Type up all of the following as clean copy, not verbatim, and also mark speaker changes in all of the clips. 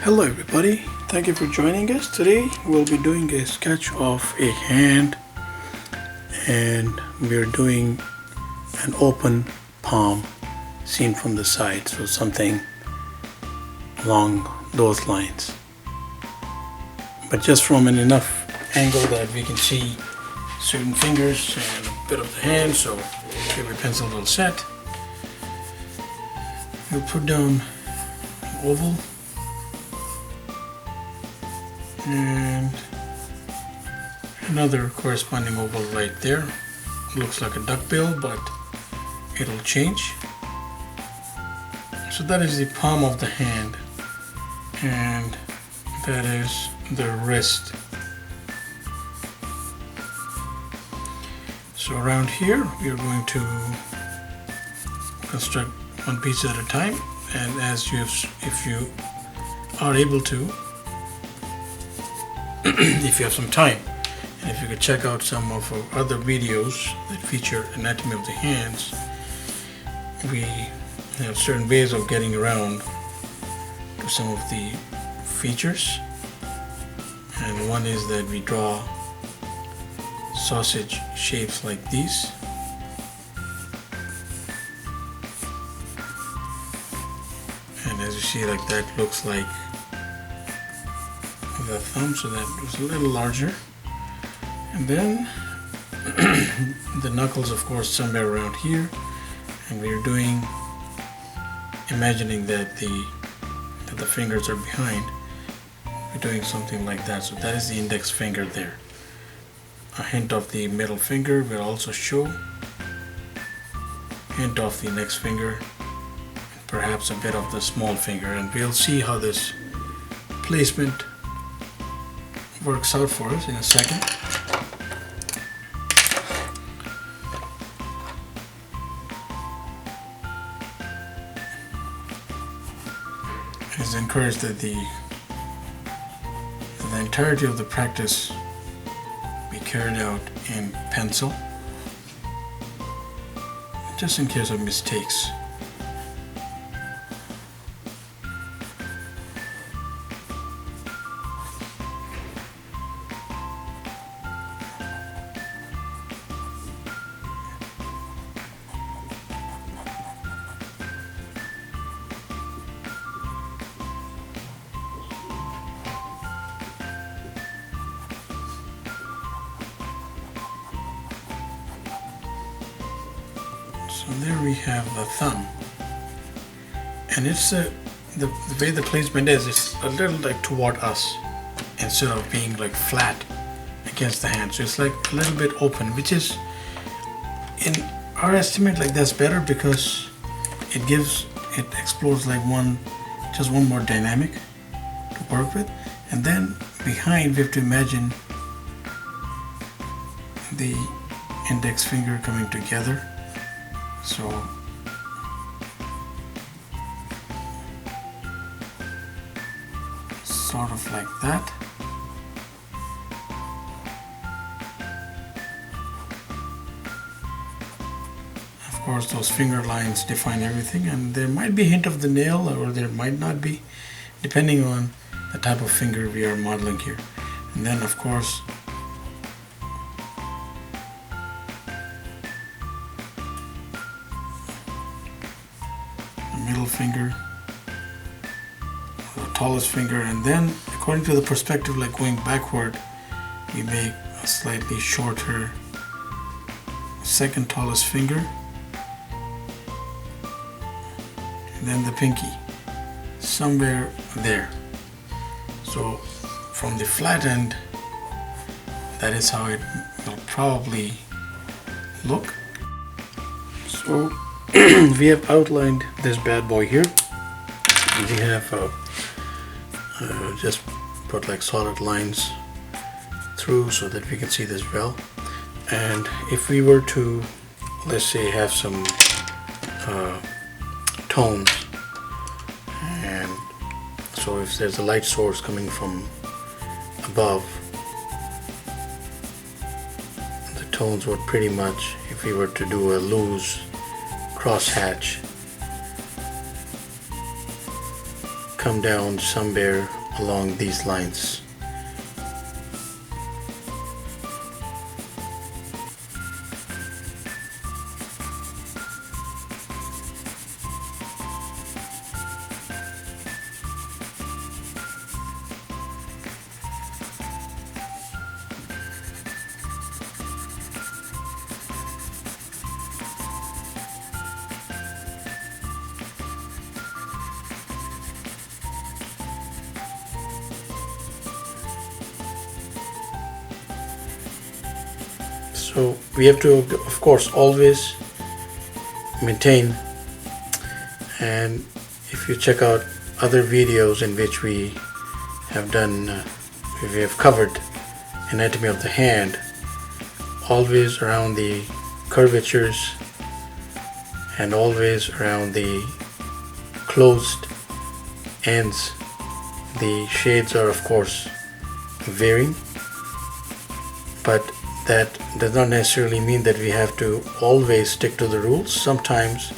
Speaker 1: Hello everybody, thank you for joining us. Today we'll be doing a sketch of a hand, and we're doing an open palm seen from the side, so something along those lines, but just from an enough angle that we can see certain fingers and a bit of the hand. So give your pencil a little set. We'll put down an oval and another corresponding oval right there. Looks like a duckbill, but it'll change. So that is the palm of the hand, and that is the wrist. So around here we are going to construct one piece at a time, and if you are able to, if you have some time, and if you could check out some of our other videos that feature anatomy of the hands, we have certain ways of getting around to some of the features, and one is that we draw sausage shapes like these. And as you see, like that looks like the thumb, so that was a little larger. And then the knuckles, of course, somewhere around here, and we're doing, imagining that the fingers are behind. We're doing something like that. So that is the index finger there. A hint of the middle finger will also show, hint of the index finger, and perhaps a bit of the small finger, and we'll see how this placement works out for us in a second. It is encouraged that the entirety of the practice be carried out in pencil, just in case of mistakes. So there we have the thumb, and it's the way the placement is, it's a little like toward us instead of being like flat against the hand. So it's like a little bit open, which is, in our estimate, like that's better because it explores like just one more dynamic to work with. And then behind we have to imagine the index finger coming together. So sort of like that. Of course, those finger lines define everything, and there might be a hint of the nail, or there might not be, depending on the type of finger we are modeling here. And then of course middle finger, the tallest finger, and then according to the perspective, like going backward, we make a slightly shorter second tallest finger, and then the pinky somewhere there. So from the flat end, that is how it will probably look. So we have outlined this bad boy here. We have just put like solid lines through so that we can see this well. And if we were to, let's say, have some tones, and so if there's a light source coming from above, the tones would pretty much, if we were to do a loose crosshatch, come down somewhere along these lines. So we have to, of course, always maintain, and if you check out other videos in which we have done, we have covered anatomy of the hand, always around the curvatures and always around the closed ends. The shades are, of course, varying, but that does not necessarily mean that we have to always stick to the rules. Sometimes,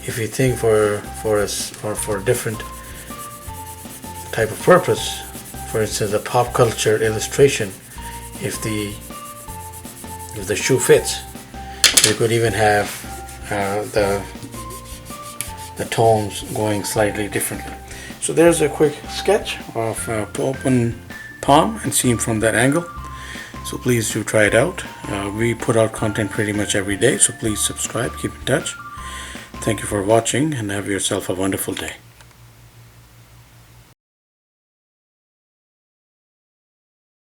Speaker 1: if we think for us or for a different type of purpose, for instance, a pop culture illustration, if the shoe fits, you could even have the tones going slightly differently. So there's a quick sketch of open palm and seen from that angle. So please do try it out. We put out content pretty much every day, so please subscribe, keep in touch. Thank you for watching, and have yourself a wonderful day.